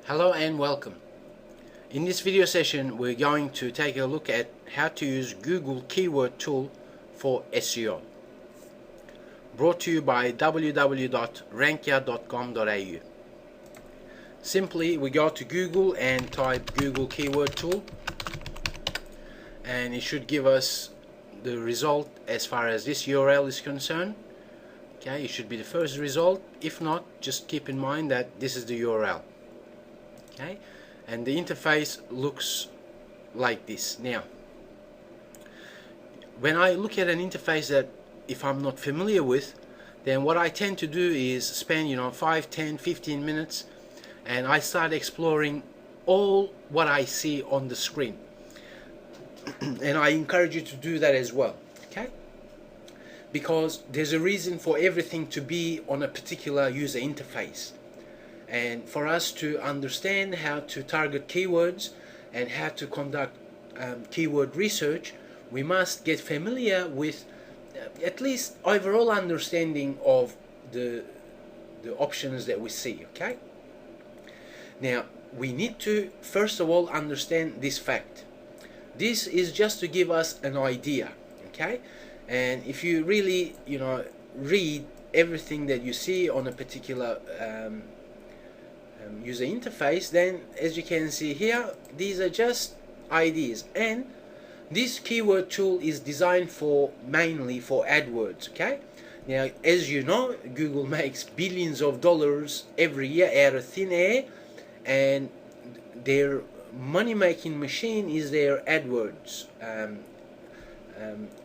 Hello and welcome. In this video session we're going to take a look at how to use Google Keyword tool for SEO. Brought to you by www.rankia.com.au. Simply we go to Google and type Google Keyword tool, and it should give us the result as far as this URL is concerned. Okay, it should be the first result. If not, just keep in mind that this is the URL. Okay, and the interface looks like this. Now, when I look at an interface that if I'm not familiar with, then what I tend to do is spend 5, 10, 15 minutes and I start exploring all what I see on the screen. And I encourage you to do that as well, okay? Because there's a reason for everything to be on a particular user interface. And for us to understand how to target keywords and how to conduct keyword research, we must get familiar with at least overall understanding of the options that we see, okay? Now, we need to first of all understand this fact. This is just to give us an idea, okay? And if you really, read everything that you see on a particular user interface, then as you can see here, these are just ideas, and this keyword tool is designed mainly for AdWords. Okay, now as you know, Google makes billions of dollars every year out of thin air, and their money-making machine is their AdWords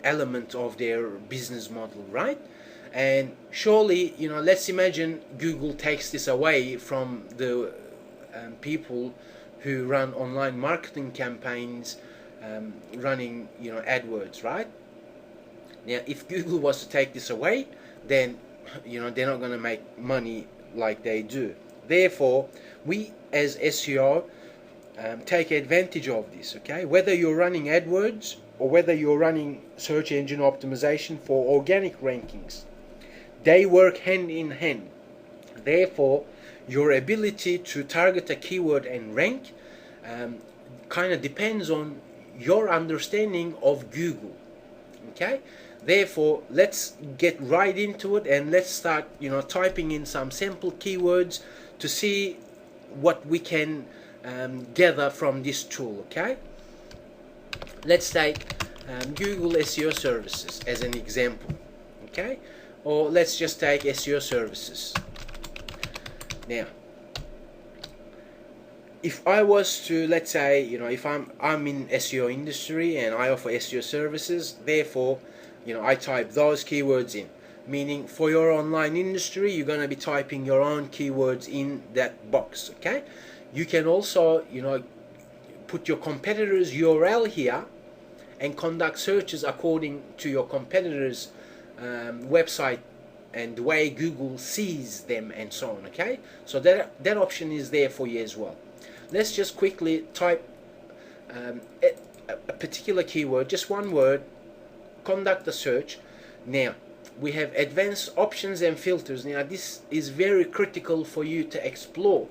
element of their business model, right? And surely, let's imagine Google takes this away from the people who run online marketing campaigns, running, AdWords, right? Now, if Google was to take this away, then, they're not going to make money like they do. Therefore, we as SEO take advantage of this, okay? Whether you're running AdWords or whether you're running search engine optimization for organic rankings, they work hand in hand. Therefore, your ability to target a keyword and rank kind of depends on your understanding of Google. Okay? Therefore, let's get right into it and let's start, typing in some simple keywords to see what we can gather from this tool. Okay? Let's take Google SEO services as an example. Okay? Or let's just take SEO services. Now, if I was to, let's say, if I'm in SEO industry and I offer SEO services, therefore, I type those keywords in. Meaning, for your online industry, you're going to be typing your own keywords in that box. Okay? You can also, put your competitor's URL here and conduct searches according to your competitor's website and the way Google sees them and so on. Okay, so that option is there for you as well. Let's just quickly type a particular keyword, just one word, conduct the search. Now we have advanced options and filters. Now this is very critical for you to explore.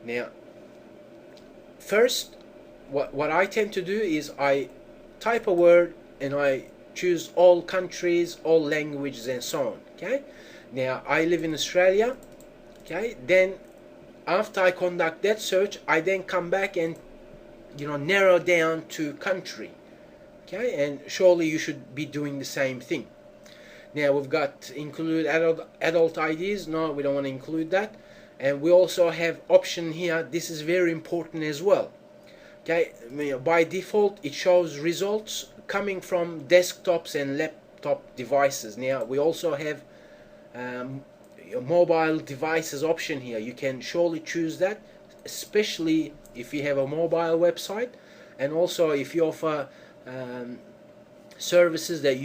Now first, what I tend to do is I type a word and I choose all countries, all languages, and so on. Okay, now I live in Australia. Okay, then after I conduct that search, I then come back and narrow down to country. Okay, and surely you should be doing the same thing. Now we've got include adult IDs. No, we don't want to include that. And we also have option here. This is very important as well. Okay, by default it shows results coming from desktops and laptop devices. Now we also have a mobile devices option here. You can surely choose that, especially if you have a mobile website, and also if you offer services that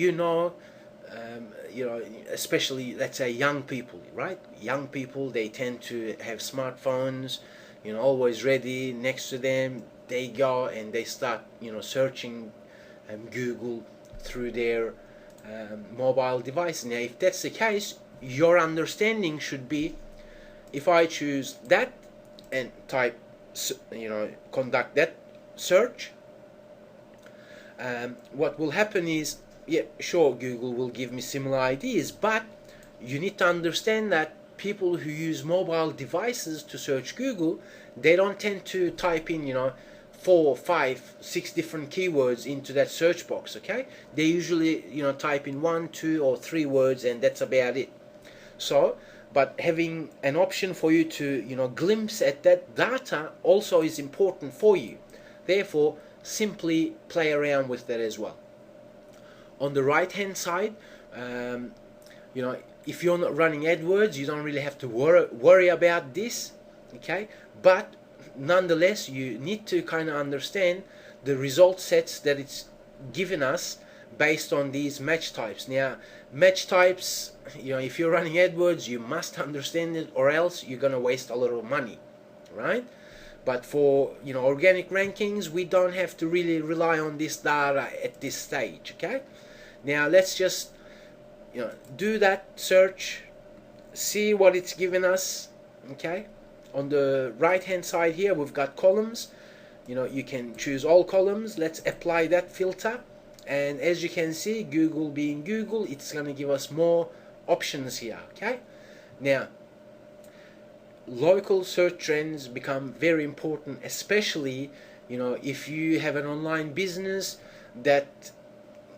especially, let's say, young people, right? Young people, they tend to have smartphones, always ready next to them. They go and they start, searching Google through their mobile device. Now, if that's the case, your understanding should be, if I choose that and type, conduct that search, what will happen is, yeah, sure, Google will give me similar ideas, but you need to understand that people who use mobile devices to search Google, they don't tend to type in, 4, 5, 6 different keywords into that search box, okay? They usually, type in 1, 2, or 3 words, and that's about it. So, but having an option for you to, glimpse at that data also is important for you. Therefore, simply play around with that as well. On the right hand side, if you're not running AdWords, you don't really have to worry about this, okay? But nonetheless, you need to kind of understand the result sets that it's given us based on these match types. Now, match types, if you're running AdWords, you must understand it, or else you're going to waste a lot of money, right? But for organic rankings, we don't have to really rely on this data at this stage, okay? Now let's just do that search, see what it's given us, okay? On the right hand side here, we've got columns. You can choose all columns. Let's apply that filter, and as you can see, Google being Google, it's going to give us more options here, okay? Now, local search trends become very important, especially if you have an online business that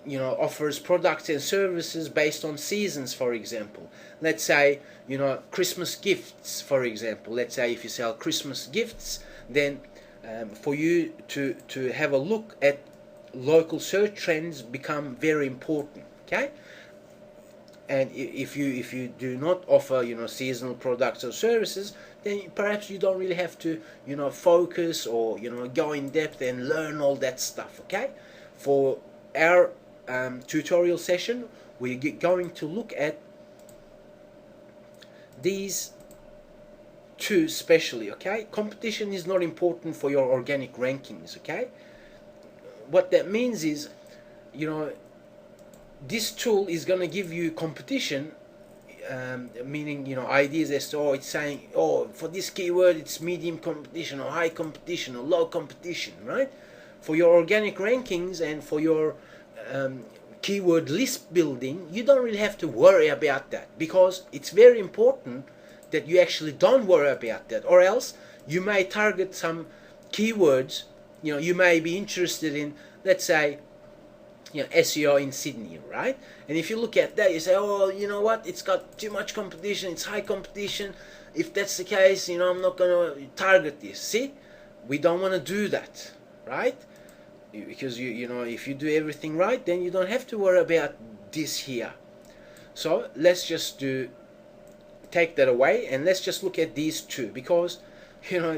offers products and services based on seasons, for example. Let's say Christmas gifts, for example. Let's say if you sell Christmas gifts, then for you to have a look at local search trends become very important, okay? And if you do not offer seasonal products or services, then perhaps you don't really have to focus or go in depth and learn all that stuff, okay? For our tutorial session, we're going to look at these two specially, okay? Competition is not important for your organic rankings, okay? What that means is, this tool is going to give you competition, meaning ideas as to, it's saying, for this keyword it's medium competition or high competition or low competition, right? For your organic rankings and for your keyword list building, you don't really have to worry about that, because it's very important that you actually don't worry about that, or else you may target some keywords. You may be interested in, let's say, SEO in Sydney, right? And if you look at that, you say, you know what, it's got too much competition, it's high competition. If that's the case, I'm not going to target this. See, we don't want to do that, right? Because if you do everything right, then you don't have to worry about this here. So let's just take that away, and let's just look at these two, because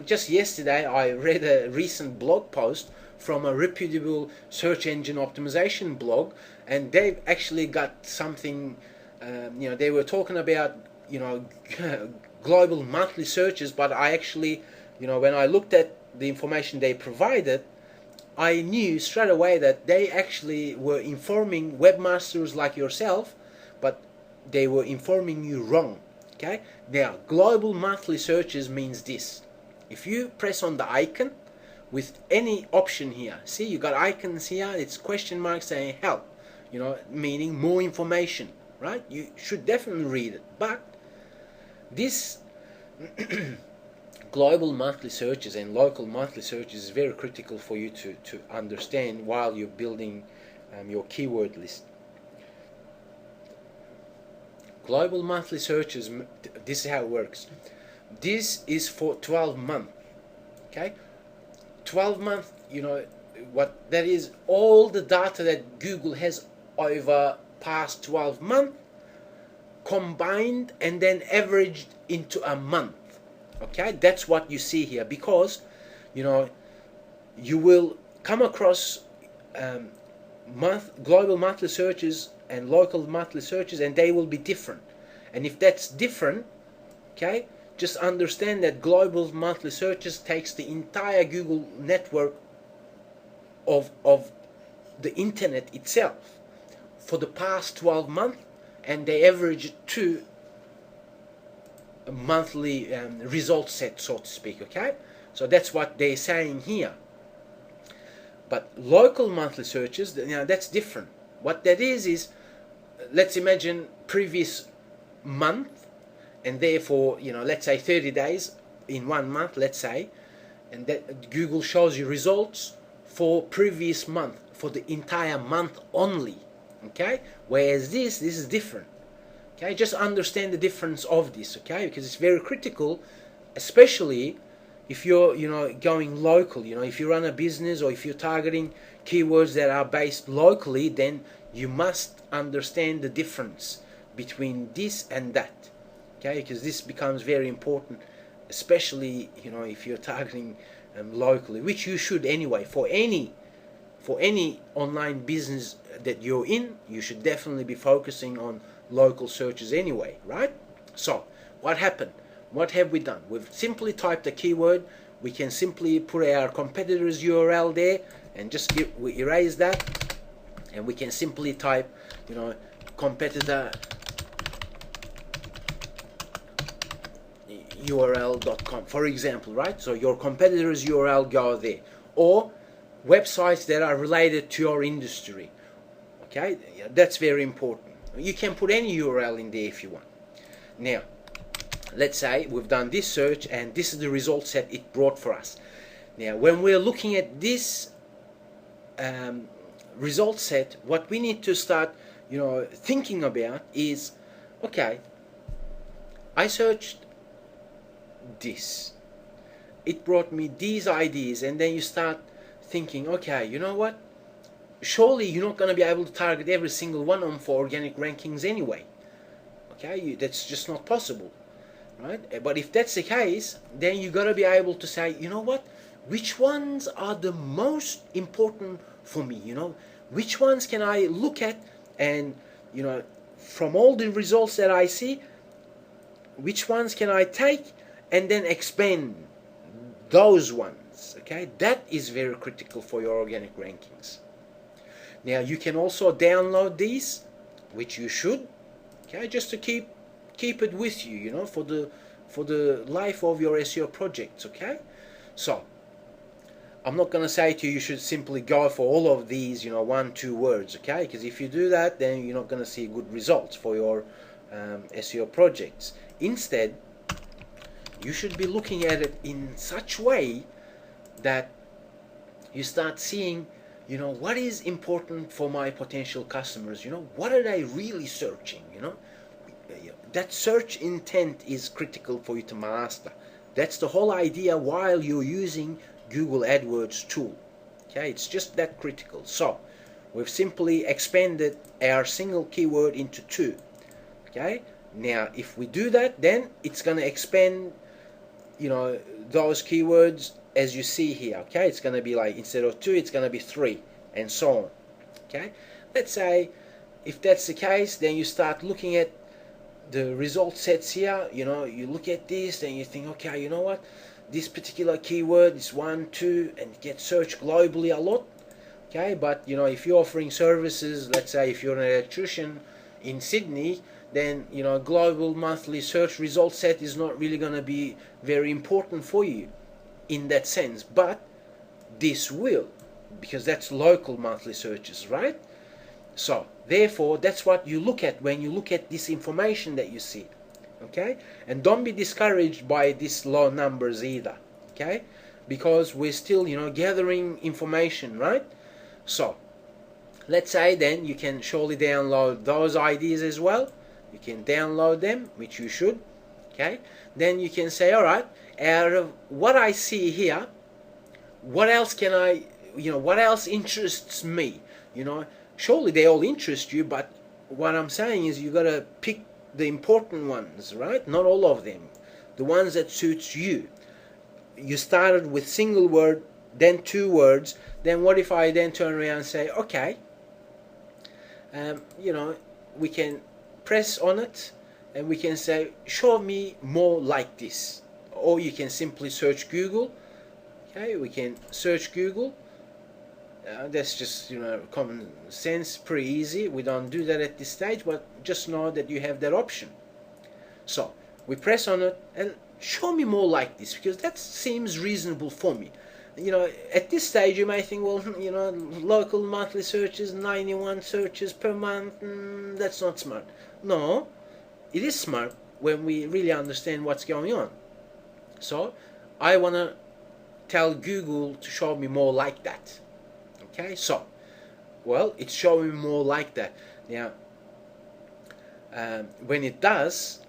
just yesterday I read a recent blog post from a reputable search engine optimization blog, and they've actually got something, they were talking about global monthly searches, but I actually, when I looked at the information they provided, I knew straight away that they actually were informing webmasters like yourself, but they were informing you wrong, okay? Now, global monthly searches means this. If you press on the icon with any option here, see, you got icons here, it's question mark saying help, meaning more information, right? You should definitely read it. But this global monthly searches and local monthly searches is very critical for you to understand while you're building your keyword list. Global monthly searches, this is how it works. This is for 12 months, okay? 12 months, what that is, all the data that Google has over past 12 months combined and then averaged into a month, okay? That's what you see here, because you will come across global monthly searches and local monthly searches, and they will be different. And if that's different, okay, just understand that global monthly searches takes the entire Google network of the internet itself for the past 12 months, and they average it to monthly result set, so to speak. Okay, so that's what they're saying here. But local monthly searches, that's different. What that is let's imagine previous month, and therefore, let's say 30 days in 1 month, let's say, and that Google shows you results for previous month, for the entire month only. Okay, whereas this is different. Okay, just understand the difference of this. Okay, because it's very critical, especially if you're going local. If you run a business, or if you're targeting keywords that are based locally, then you must understand the difference between this and that. Okay, because this becomes very important, especially if you're targeting locally, which you should anyway. For any online business that you're in, you should definitely be focusing on local searches anyway, right? So what happened? What have we done? We've simply typed a keyword. We can simply put our competitor's URL there and just we erase that, and we can simply type competitor url.com, for example, right? So your competitor's URL go there, or websites that are related to your industry. Okay, that's very important. You can put any URL in there if you want. Now, let's say we've done this search and this is the result set it brought for us. Now, when we're looking at this result set, what we need to start thinking about is, okay, I searched this, it brought me these ideas, and then you start thinking, okay, you know what, surely you're not going to be able to target every single one of them for organic rankings anyway. Okay, that's just not possible, right? But if that's the case, then you got to be able to say, you know what, which ones are the most important for me? Which ones can I look at, and from all the results that I see, which ones can I take and then expand those ones? Okay, that is very critical for your organic rankings. Now, you can also download these, which you should, okay, just to keep it with you, for the life of your SEO projects. Okay, so I'm not going to say to you you should simply go for all of these 1-2 words, okay, because if you do that, then you're not going to see good results for your SEO projects. Instead, you should be looking at it in such way that you start seeing what is important for my potential customers. What are they really searching? That search intent is critical for you to master. That's the whole idea while you're using Google Adwords tool. Okay, it's just that critical. So we've simply expanded our single keyword into 2. Okay, now if we do that, then it's going to expand those keywords as you see here. Okay, it's going to be like, instead of 2, it's going to be 3, and so on. Okay, let's say if that's the case, then you start looking at the result sets here. You look at this, then you think, okay, you know what, this particular keyword is 1, 2, and it gets searched globally a lot. Okay, but if you're offering services, let's say if you're an electrician in Sydney, then global monthly search result set is not really going to be very important for you in that sense. But this will, because that's local monthly searches, right? So therefore, that's what you look at when you look at this information that you see. Okay, and don't be discouraged by these low numbers either. Okay, because we're still gathering information, right? So let's say then you can surely download those ideas as well. You can download them, which you should. Okay, then you can say, all right, out of what I see here, what else can I, what else interests me? Surely they all interest you, but what I'm saying is you got to pick the important ones, right? Not all of them. The ones that suits you. You started with single word, then 2 words. Then what if I then turn around and say, okay, we can press on it and we can say, show me more like this. Or you can simply search Google. Okay, we can search Google. That's just common sense, pretty easy. We don't do that at this stage, but just know that you have that option. So We press on it and show me more like this, because that seems reasonable for me. At this stage you may think, well, local monthly searches, 91 searches per month, that's not smart. No, it is smart when we really understand what's going on. So I want to tell Google to show me more like that. Okay, so, well, it's showing me more like that. Now, when it does,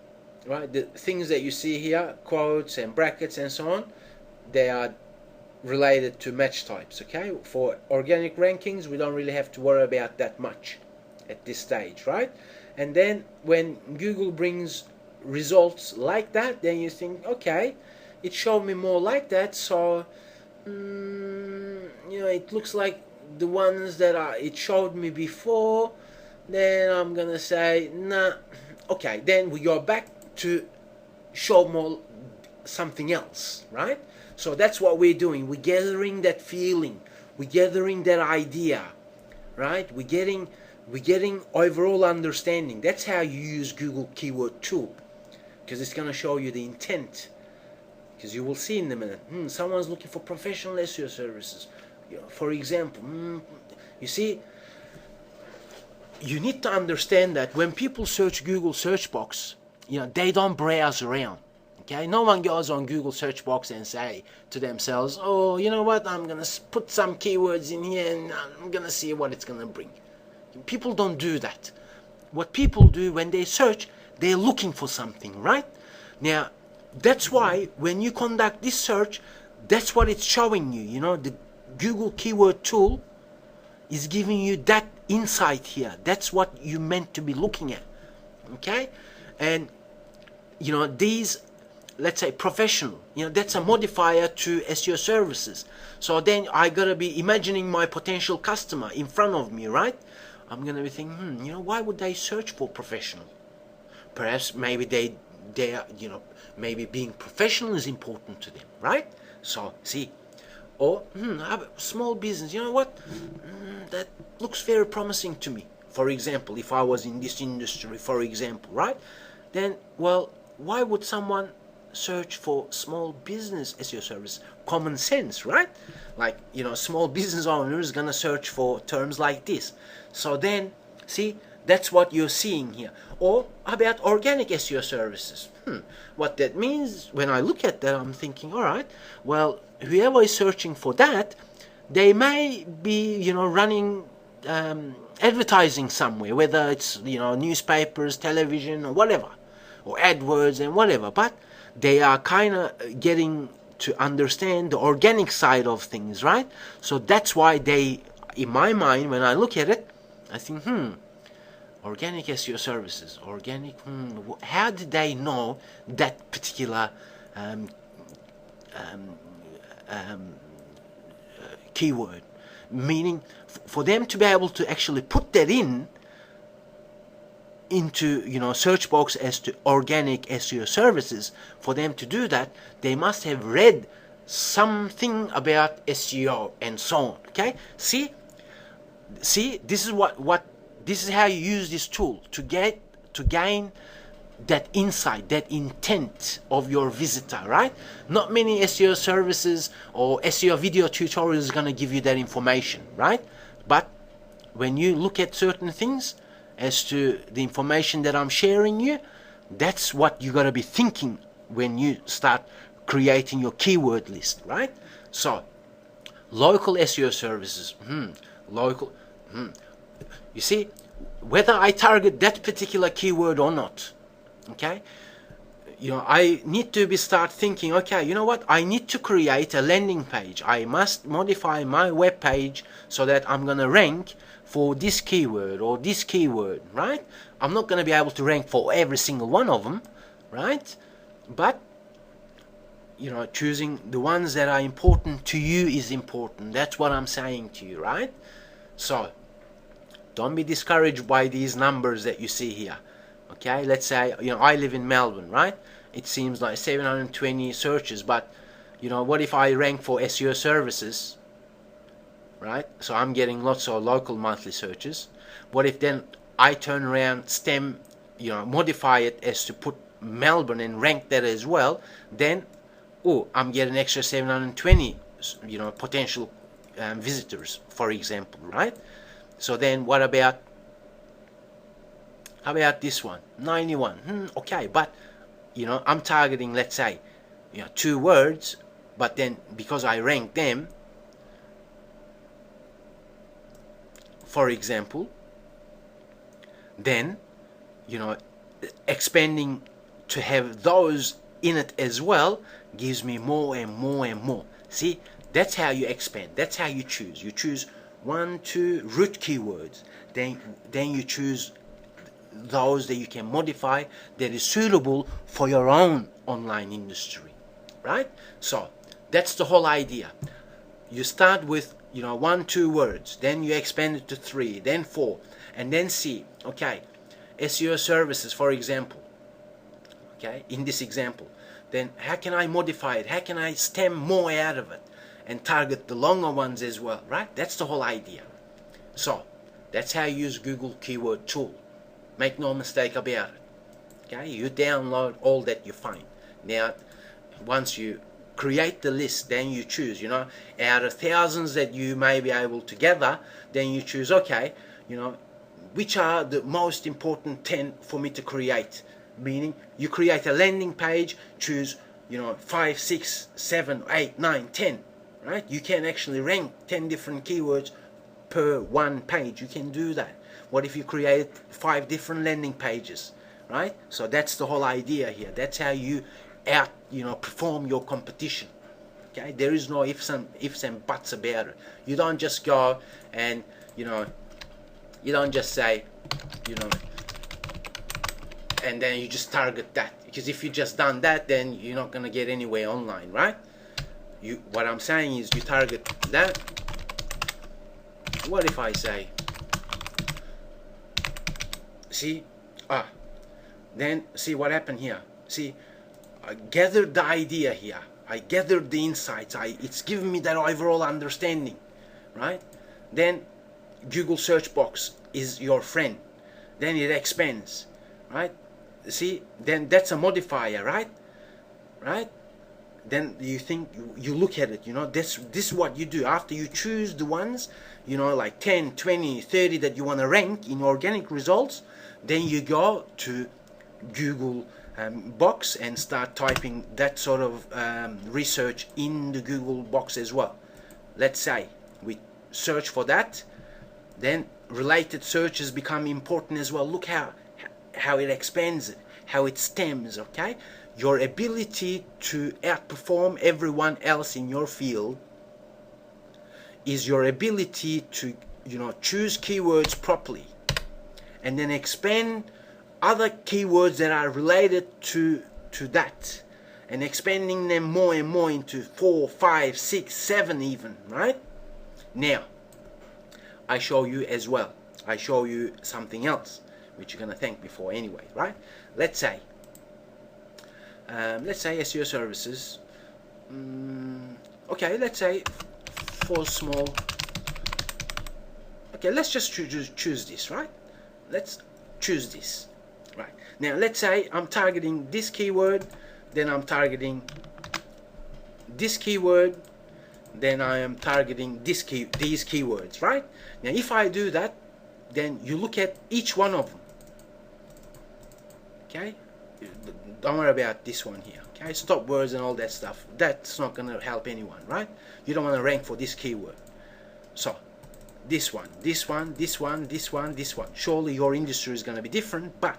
right, the things that you see here, quotes and brackets and so on, they are related to match types. Okay, for organic rankings we don't really have to worry about that much at this stage, right? And then when Google brings results like that, then you think, okay, it showed me more like that, so it looks like the ones that it showed me before. Then I'm gonna say, nah. Okay, then we go back to show more something else, right? So that's what we're doing. We're gathering that feeling, we're gathering that idea, right? We're getting overall understanding. That's how you use Google Keyword Tool, because it's gonna show you the intent. Because you will see in a minute, someone's looking for professional SEO services. For example, you see, you need to understand that when people search Google search box, they don't browse around. Okay, no one goes on Google search box and say to themselves, oh, you know what, I'm gonna put some keywords in here and I'm gonna see what it's gonna bring. People don't do that. What people do when they search, they're looking for something, right? Now, that's why when you conduct this search, that's what it's showing you. The Google Keyword Tool is giving you that insight here. That's what you meant to be looking at. Okay? And these, let's say professional, that's a modifier to SEO services. So then I gotta be imagining my potential customer in front of me, right? I'm gonna be thinking, why would they search for professional? Perhaps maybe they are, maybe being professional is important to them, right? So see, or I have a small business. You know what? That looks very promising to me. For example, if I was in this industry, for example, right? Then, well, why would someone search for small business SEO service? Common sense, right? Like, small business owner is gonna search for terms like this. So then, see, that's what you're seeing here. Or about organic SEO services. What that means, when I look at that, I'm thinking, all right, well, whoever is searching for that, they may be, running advertising somewhere, whether it's, newspapers, television, or whatever, or AdWords and whatever. But they are kind of getting to understand the organic side of things, right? So that's why they, in my mind, when I look at it, I think, organic SEO services, organic, how did they know that particular keyword? Meaning, for them to be able to actually put that into search box as to organic SEO services, for them to do that, they must have read something about SEO and so on. Okay, see, this is what this is how you use this tool to gain that insight, that intent of your visitor, right? Not many SEO services or SEO video tutorials are going to give you that information, right? But when you look at certain things as to the information that I'm sharing you, that's what you got to be thinking when you start creating your keyword list, right? So, local SEO services, you see, whether I target that particular keyword or not, okay, I need to start thinking, okay, you know what, I need to create a landing page. I must modify my web page so that I'm going to rank for this keyword or this keyword, right? I'm not going to be able to rank for every single one of them, right? But, choosing the ones that are important to you is important. That's what I'm saying to you, right? So, don't be discouraged by these numbers that you see here. Okay, let's say, I live in Melbourne, right? It seems like 720 searches, but, what if I rank for SEO services, right? So I'm getting lots of local monthly searches. What if then I turn around, modify it as to put Melbourne and rank that as well, then I'm getting extra 720 potential visitors, for example, right? So then what about, how about this one, 91? Okay, but I'm targeting, let's say, 2 words, but then because I rank them, for example, then expanding to have those in it as well gives me more and more and more. See, that's how you expand. That's how you choose. You choose 1, 2 root keywords. Then you choose those that you can modify that is suitable for your own online industry, right? So that's the whole idea. You start with 1, 2 words, then you expand it to 3, then 4, and then see, okay, SEO services, for example, okay, in this example, then how can I modify it? How can I stem more out of it and target the longer ones as well, right? That's the whole idea. So that's how you use Google Keyword Tool. Make no mistake about it. Okay, you download all that you find. Now, once you create the list, then you choose, out of thousands that you may be able to gather, then you choose, okay, which are the most important 10 for me to create. Meaning, you create a landing page, choose, 5, 6, 7, 8, 9, 10, right? You can actually rank 10 different keywords per one page. You can do that. What if you create 5 different landing pages, right? So that's the whole idea here. That's how you perform your competition. Okay, there is no ifs and buts about it. You don't just go and you don't just say and then you just target that, because if you just done that, then you're not gonna get anywhere online, right? What I'm saying is you target that. What if I say, see, then see what happened here. See, I gathered the idea here. I gathered the insights. It's given me that overall understanding, right? Then Google search box is your friend. Then it expands, right? See, then that's a modifier, right? Right? Then you look at it, this is what you do. After you choose the ones, like 10, 20, 30 that you want to rank in organic results, then you go to Google box and start typing that sort of research in the Google box as well. Let's say we search for that, then related searches become important as well. Look how it expands it, how it stems, okay? Your ability to outperform everyone else in your field is your ability to choose keywords properly and then expand other keywords that are related to that, and expanding them more and more into 4, 5, 6, 7 even, right? Now I show you as well. I show you something else which you're gonna thank me for anyway, right? Let's say SEO services. Okay, let's say for small. Okay, let's just choose this, right? Let's choose this, right? Now let's say I'm targeting this keyword, then I'm targeting this keyword, then I am targeting these keywords, right? Now if I do that, then you look at each one of them. Okay, don't worry about this one here. Okay, stop words and all that stuff. That's not going to help anyone, right? You don't want to rank for this keyword. So this one, this one, this one, this one, this one. Surely your industry is going to be different, but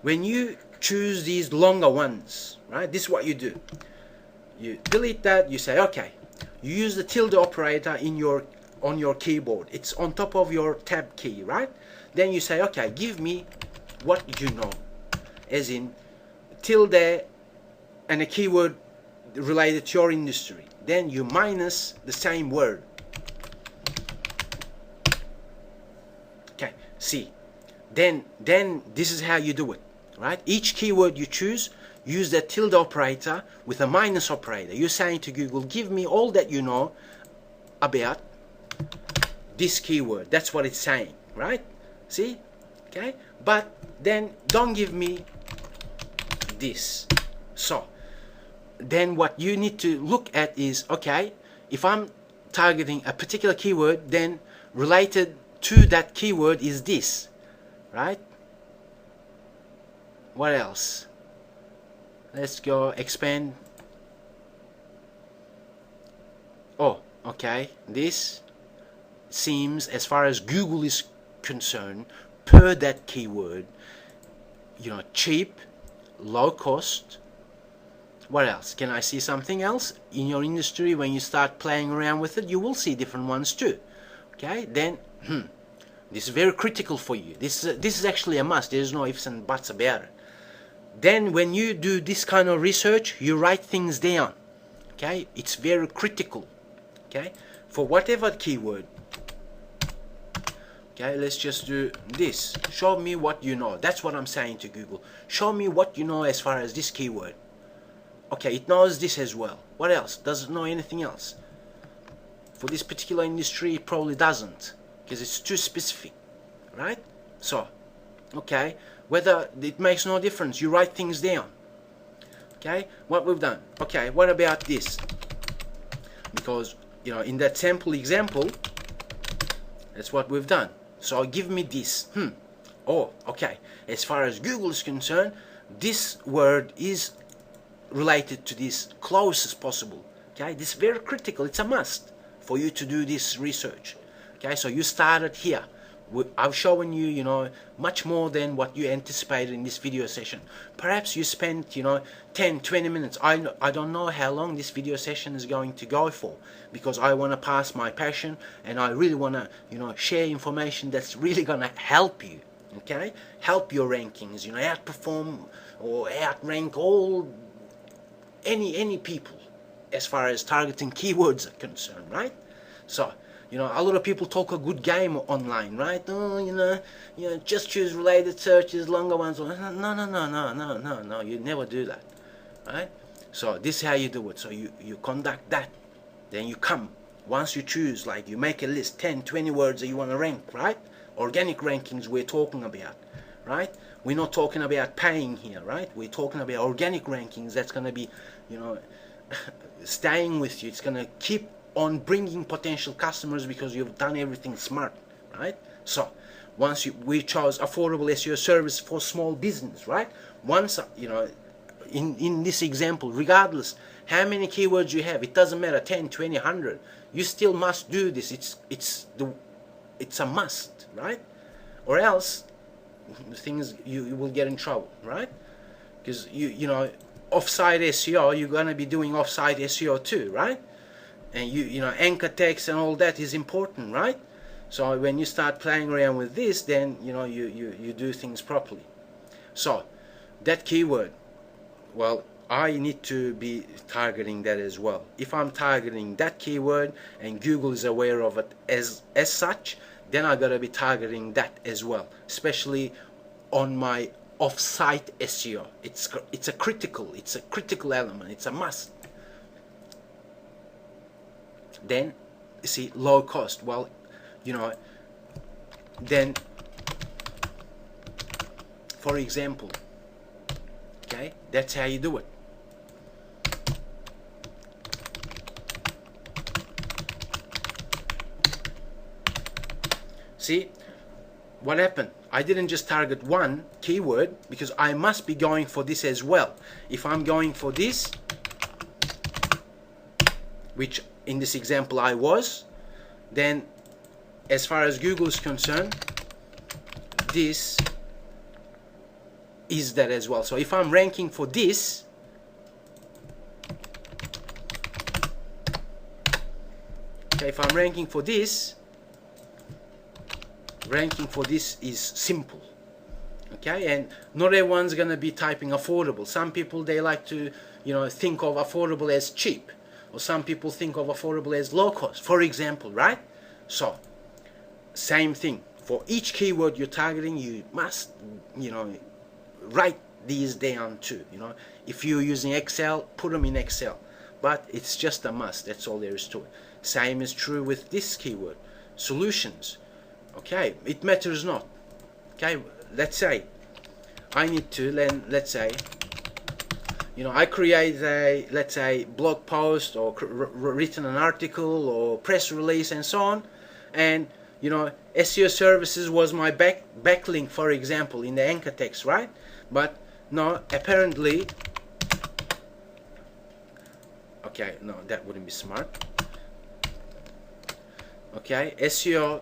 when you choose these longer ones, right, this is what you do. You delete that. You say, okay, you use the tilde operator on your keyboard. It's on top of your tab key, right? Then you say, okay, give me what you know, as in tilde and a keyword related to your industry. Then you minus the same word. Okay, see, then this is how you do it, right? Each keyword you choose, use the tilde operator with a minus operator. You're saying to Google, give me all that you know about this keyword. That's what it's saying, right? See? Okay, but then don't give me this. So then what you need to look at is, okay, if I'm targeting a particular keyword, then related to that keyword is this, right? What else? Let's go expand. Oh, okay, this seems, as far as Google is concerned, per that keyword, you know, cheap, low cost. What else? Can I see something else in your industry? When you start playing around with it, you will see different ones too. Okay, then this is very critical for you. This is actually a must. There is no ifs and buts about it. Then when you do this kind of research, you write things down. Okay, it's very critical. Okay, for whatever keyword. Okay, let's just do this. Show me what you know. That's what I'm saying to Google. Show me what you know as far as this keyword. Okay, it knows this as well. What else? Does it know anything else? For this particular industry, it probably doesn't, because it's too specific, right? So, okay, whether it makes no difference, you write things down. Okay, what we've done. Okay, what about this? Because, you know, in that sample example, that's what we've done. So give me this. Oh, okay. As far as Google is concerned, this word is related to this close as possible. Okay, this is very critical. It's a must for you to do this research. Okay, so you started here. I've shown you, you know, much more than what you anticipated in this video session. Perhaps you spent, you know, 10-20 minutes. I don't know how long this video session is going to go for, because I want to pass my passion, and I really want to, you know, share information that's really going to help you. Okay, help your rankings, you know, outperform or outrank all any people as far as targeting keywords are concerned, right? So, you know, a lot of people talk a good game online, right? Oh, you know, just choose related searches, longer ones. No, you never do that, right? So this is how you do it. So you conduct that, then you come. Once you choose, like you make a list, 10-20 words that you want to rank, right? Organic rankings we're talking about, right? We're not talking about paying here, right? We're talking about organic rankings. That's going to be, you know, staying with you. It's going to keep on bringing potential customers because you've done everything smart, right? So once we chose affordable SEO service for small business, right? Once, you know, in this example, regardless how many keywords you have, it doesn't matter, 10, 20, 100, you still must do this. It's a must, right? Or else things you will get in trouble, right? Because you know, offsite SEO, you're gonna be doing offsite SEO too, right? And you know, anchor text and all that is important, right? So when you start playing around with this, then you know you do things properly. So that keyword, well, I need to be targeting that as well. If I'm targeting that keyword and Google is aware of it as such, then I gotta be targeting that as well, especially on my off-site SEO. It's a critical element. It's a must. Then you see, low cost. Well, you know, then for example, okay, that's how you do it. See what happened? I didn't just target one keyword, because I must be going for this as well. If I'm going for this, which in this example I was, then as far as Google is concerned, this is that as well. So if I'm ranking for this, okay, if I'm ranking for this is simple. Okay, and not everyone's gonna be typing affordable. Some people, they like to, you know, think of affordable as cheap, or some people think of affordable as low cost, for example, right? So same thing, for each keyword you're targeting, you must, you know, write these down too. You know, if you're using Excel, put them in Excel, but it's just a must. That's all there is to it. Same is true with this keyword, solutions. Okay, it matters not. Okay, let's say I need to, let's say I create a, let's say, blog post, or written an article or press release and so on, and SEO services was my backlink, for example, in the anchor text, right? But no, apparently, okay, no, that wouldn't be smart. Okay, SEO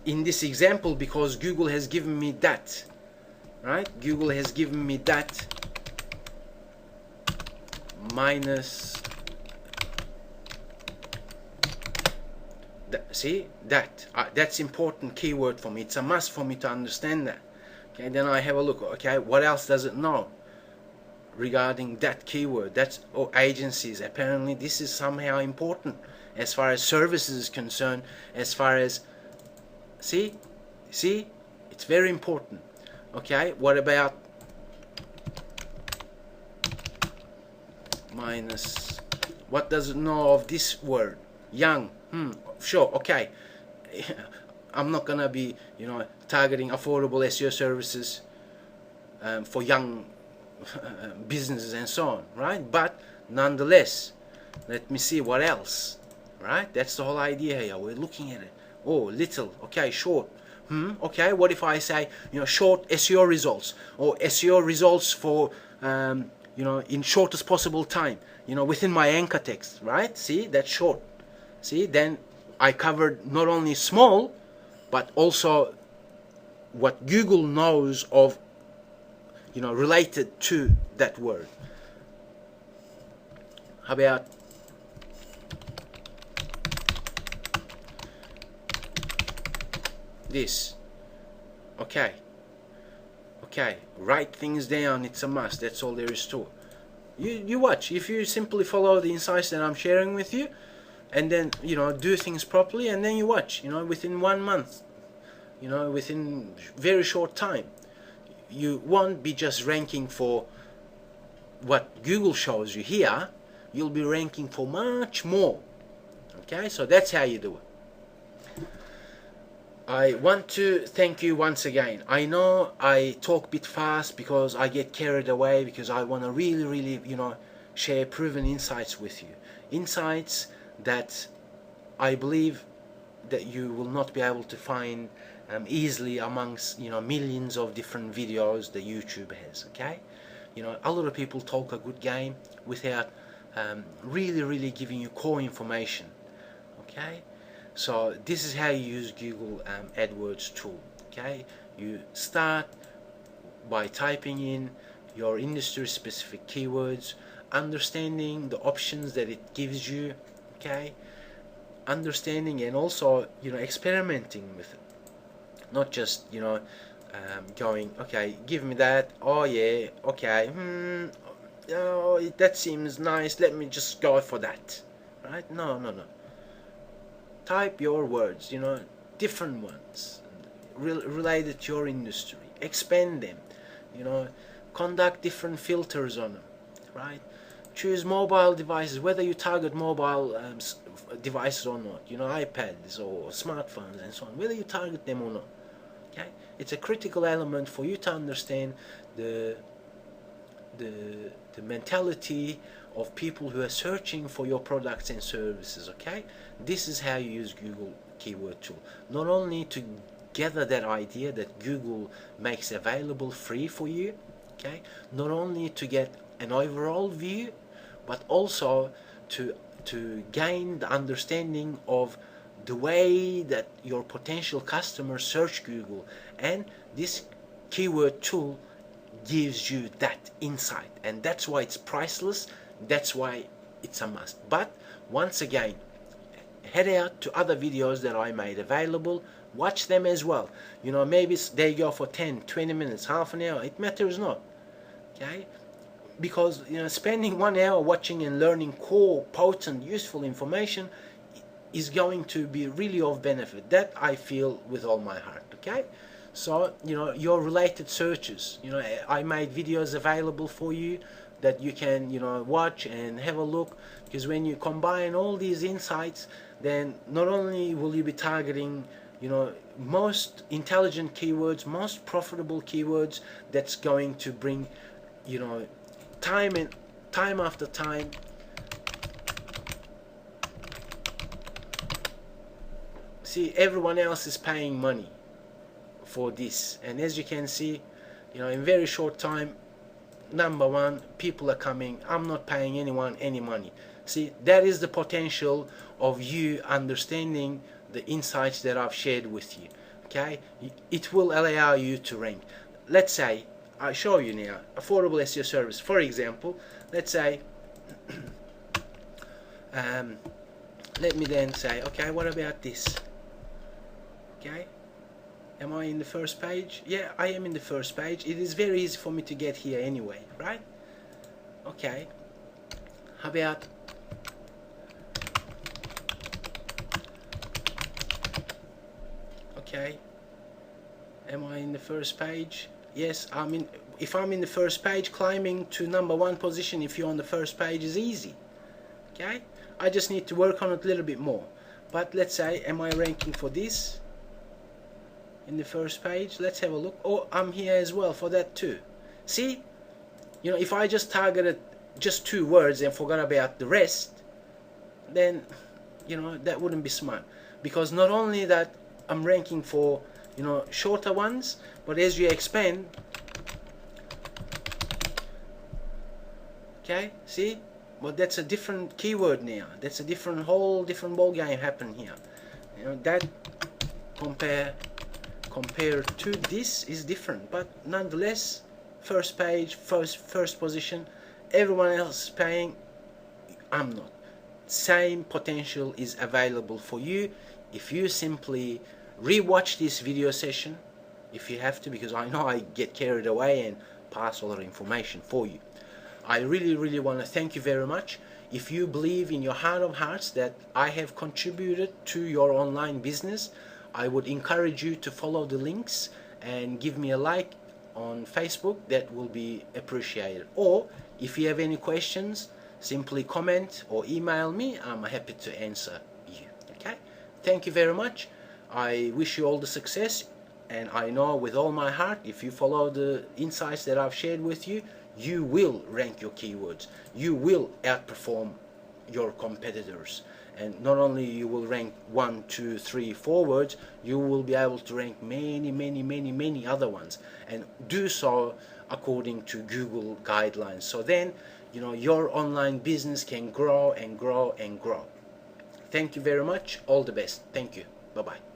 in this example, because Google has given me that, right? Google has given me that minus that, see that that's important keyword for me. It's a must for me to understand that. Okay, then I have a look. Okay, what else does it know regarding that keyword? That's agencies. Apparently this is somehow important as far as services is concerned, as far as see it's very important. Okay, what about minus, what does it know of this word? Young. Sure, okay. I'm not gonna be targeting affordable SEO services for young businesses and so on, right? But nonetheless, let me see what else, right? That's the whole idea here. We're looking at it. Oh, little, okay, short. Okay, what if I say short SEO results, or SEO results for in shortest possible time, within my anchor text, right? See, that's short. See, then I covered not only small, but also what Google knows of, related to that word. How about this? Okay, write things down. It's a must. That's all there is to it. You watch. If you simply follow the insights that I'm sharing with you, and then do things properly, and then you watch, within 1 month, within very short time, you won't be just ranking for what Google shows you here. You'll be ranking for much more. Okay, so that's how you do it. I want to thank you once again. I know I talk a bit fast because I get carried away, because I want to really share proven insights with you. Insights that I believe that you will not be able to find easily amongst millions of different videos that YouTube has. Okay, a lot of people talk a good game without really giving you core information. Okay, so this is how you use Google AdWords tool. Okay, you start by typing in your industry specific keywords, understanding the options that it gives you. Okay, understanding and also experimenting with it, not just going, okay, give me that, oh yeah, okay, oh, that seems nice, let me just go for that, right? No. Type your words, different ones related to your industry, expand them, conduct different filters on them, right? Choose mobile devices, whether you target mobile devices or not, iPads or smartphones and so on, whether you target them or not. Okay, it's a critical element for you to understand the mentality of people who are searching for your products and services. Okay, this is how you use Google Keyword Tool, not only to gather that idea that Google makes available free for you, okay, not only to get an overall view, but also to gain the understanding of the way that your potential customers search Google. And this keyword tool gives you that insight, and that's why it's priceless, that's why it's a must. But once again, head out to other videos that I made available, watch them as well. Maybe they go for 10, 20 minutes, half an hour, it matters not. Okay, because spending 1 hour watching and learning core, potent, useful information is going to be really of benefit. That I feel with all my heart. Okay, so your related searches, I made videos available for you that you can watch and have a look, because when you combine all these insights, then not only will you be targeting most intelligent keywords, most profitable keywords that's going to bring you know, time after time, see, everyone else is paying money for this, and as you can see, in very short time, number one, people are coming. I'm not paying anyone any money. See, that is the potential of you understanding the insights that I've shared with you. Okay, it will allow you to rank. Let's say I show you now affordable SEO service. For example, let's say let me then say, okay, what about this? Okay, am I in the first page? Yeah, I am in the first page. It is very easy for me to get here anyway, right? Okay, how about okay, am I in the first page? Yes, I'm in. If I'm in the first page, climbing to number one position if you're on the first page is easy. Okay, I just need to work on it a little bit more. But let's say, am I ranking for this in the first page? Let's have a look. Oh, I'm here as well for that too. See, if I just targeted just 2 words and forgot about the rest, then that wouldn't be smart, because not only that I'm ranking for shorter ones, but as you expand, okay, see, but that's a different keyword now. That's a whole different ball game happen here. That compared to this is different, but nonetheless, first page, first position, everyone else is paying, I'm not. Same potential is available for you if you simply rewatch this video session, if you have to, because I know I get carried away and pass a lot of information for you. I really want to thank you very much. If you believe in your heart of hearts that I have contributed to your online business, I would encourage you to follow the links and give me a like on Facebook. That will be appreciated. Or if you have any questions, simply comment or email me. I'm happy to answer you. Okay? Thank you very much. I wish you all the success, and I know with all my heart, if you follow the insights that I've shared with you, you will rank your keywords. You will outperform your competitors, and not only you will rank 1, 2, 3, 4 words, you will be able to rank many other ones, and do so according to Google guidelines. So then your online business can grow and grow and grow. Thank you very much. All the best. Thank you. Bye bye.